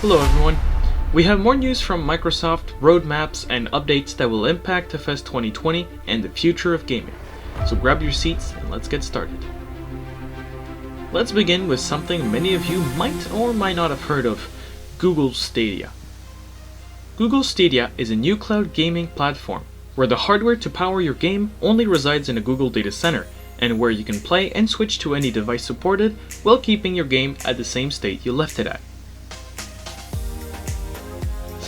Hello everyone. We have more news from Microsoft, roadmaps, and updates that will impact FS2020 and the future of gaming. So grab your seats and let's get started. Let's begin with something many of you might or might not have heard of, Google Stadia. Google Stadia is a new cloud gaming platform where the hardware to power your game only resides in a Google data center and where you can play and switch to any device supported while keeping your game at the same state you left it at.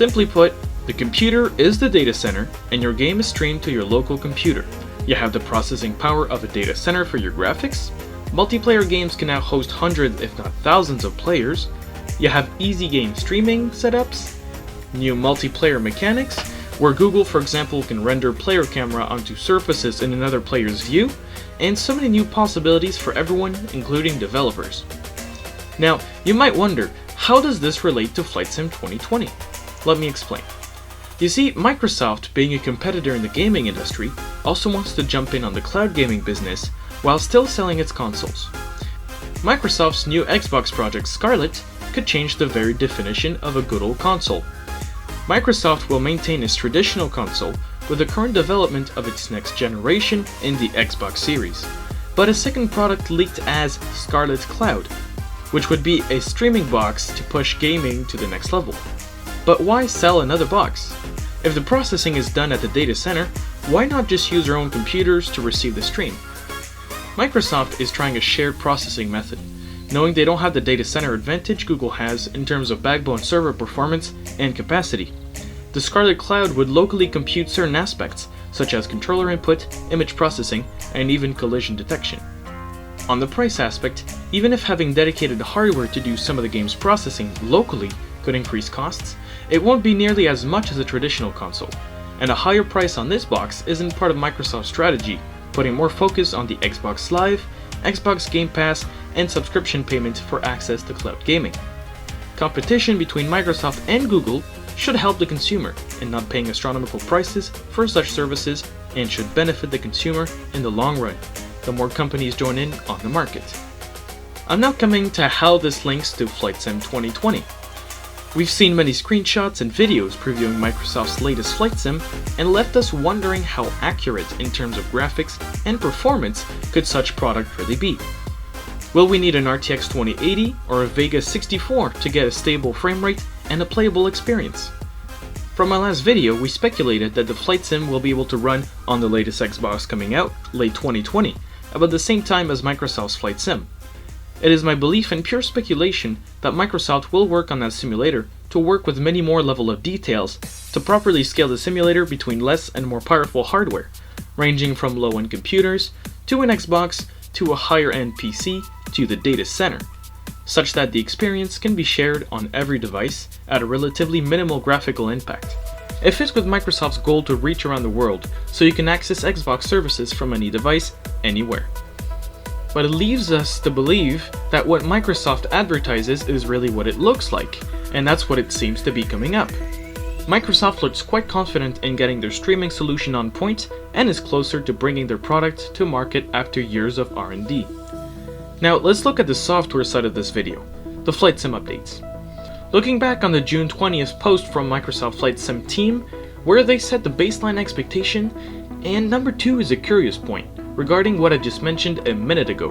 Simply put, the computer is the data center and your game is streamed to your local computer. You have the processing power of a data center for your graphics. Multiplayer games can now host hundreds if not thousands of players. You have easy game streaming setups, new multiplayer mechanics, where Google for example can render player camera onto surfaces in another player's view, and so many new possibilities for everyone, including developers. Now, you might wonder, how does this relate to FlightSim 2020? Let me explain. You see, Microsoft, being a competitor in the gaming industry, also wants to jump in on the cloud gaming business while still selling its consoles. Microsoft's new Xbox project Scarlett could change the very definition of a good old console. Microsoft will maintain its traditional console with the current development of its next generation in the Xbox Series, but a second product leaked as Scarlett Cloud, which would be a streaming box to push gaming to the next level. But why sell another box? If the processing is done at the data center, why not just use your own computers to receive the stream? Microsoft is trying a shared processing method, knowing they don't have the data center advantage Google has in terms of backbone server performance and capacity. The Scarlett Cloud would locally compute certain aspects, such as controller input, image processing, and even collision detection. On the price aspect, even if having dedicated hardware to do some of the game's processing locally could increase costs, it won't be nearly as much as a traditional console, and a higher price on this box isn't part of Microsoft's strategy, putting more focus on the Xbox Live, Xbox Game Pass, and subscription payment for access to cloud gaming. Competition between Microsoft and Google should help the consumer in not paying astronomical prices for such services and should benefit the consumer in the long run, the more companies join in on the market. I'm now coming to how this links to FlightSim 2020. We've seen many screenshots and videos previewing Microsoft's latest flight sim and left us wondering how accurate in terms of graphics and performance could such product really be. Will we need an RTX2080 or a Vega 64 to get a stable frame rate and a playable experience? From my last video, we speculated that the flight sim will be able to run on the latest Xbox coming out, late 2020, about the same time as Microsoft's flight sim. It is my belief and pure speculation that Microsoft will work on that simulator to work with many more level of details to properly scale the simulator between less and more powerful hardware, ranging from low-end computers to an Xbox to a higher-end PC to the data center, such that the experience can be shared on every device at a relatively minimal graphical impact. It fits with Microsoft's goal to reach around the world so you can access Xbox services from any device, anywhere. But it leaves us to believe that what Microsoft advertises is really what it looks like, and that's what it seems to be coming up. Microsoft looks quite confident in getting their streaming solution on point and is closer to bringing their product to market after years of R&D. Now let's look at the software side of this video, the flight sim updates. Looking back on the June 20th post from Microsoft Flight Sim team, where they set the baseline expectation, and number 2 is a curious point, regarding what I just mentioned a minute ago.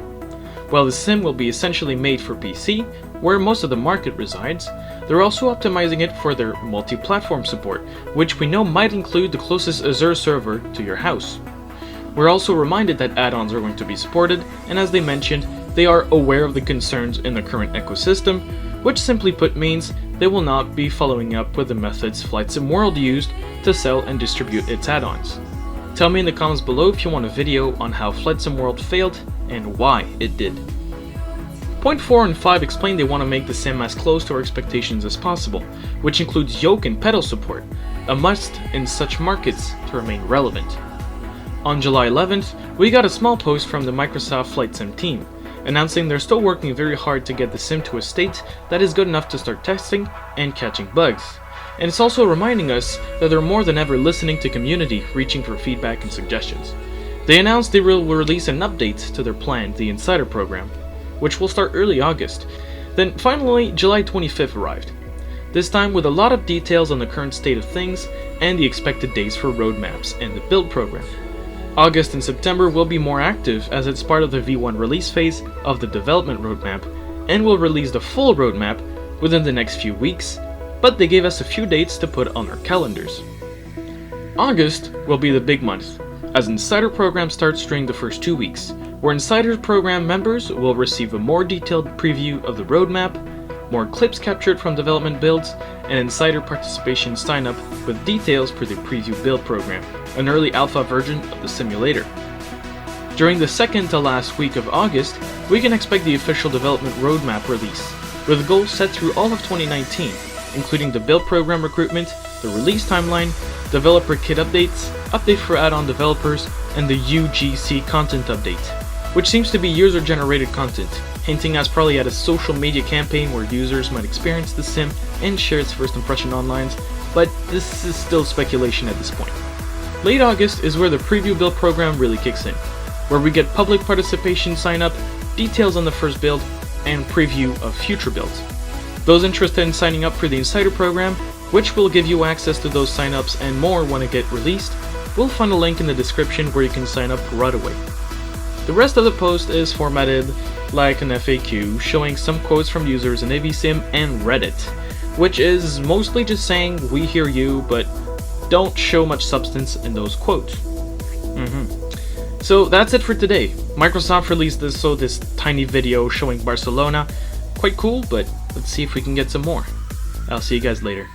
While the sim will be essentially made for PC, where most of the market resides, they're also optimizing it for their multi-platform support, which we know might include the closest Azure server to your house. We're also reminded that add-ons are going to be supported, and as they mentioned, they are aware of the concerns in the current ecosystem, which simply put means they will not be following up with the methods FlightSImWorld used to sell and distribute its add-ons. Tell me in the comments below if you want a video on how FlightSImWorld failed and why it did. Point 4 and 5 explain they want to make the sim as close to our expectations as possible, which includes yoke and pedal support, a must in such markets to remain relevant. On July 11th, we got a small post from the Microsoft Flight Sim team, announcing they're still working very hard to get the sim to a state that is good enough to start testing and catching bugs. And it's also reminding us that they're more than ever listening to community, reaching for feedback and suggestions. They announced they will release an update to their plan, the Insider program, which will start early August. Then finally, July 25th arrived. this time with a lot of details on the current state of things and the expected dates for roadmaps and the build program. August and September will be more active as it's part of the V1 release phase of the development roadmap and will release the full roadmap within the next few weeks, but they gave us a few dates to put on our calendars. August will be the big month, as Insider Program starts during the first 2 weeks, where Insider Program members will receive a more detailed preview of the roadmap, more clips captured from development builds, and insider participation sign-up with details for the preview build program, an early alpha version of the simulator. During the second to last week of August, we can expect the official development roadmap release, with goals set through all of 2019, including the build program recruitment, the release timeline, developer kit updates, update for add-on developers, and the UGC content update, which seems to be user-generated content, hinting us probably at a social media campaign where users might experience the sim and share its first impression online, but this is still speculation at this point. Late August is where the preview build program really kicks in, where we get public participation sign-up, details on the first build, and preview of future builds. Those interested in signing up for the Insider program, which will give you access to those sign-ups and more when it gets released, we'll find a link in the description where you can sign up right away. The rest of the post is formatted like an FAQ, showing some quotes from users in AVSim and Reddit, which is mostly just saying we hear you, but don't show much substance in those quotes. So that's it for today. Microsoft released this tiny video showing Barcelona. Quite cool, but let's see if we can get some more. I'll see you guys later.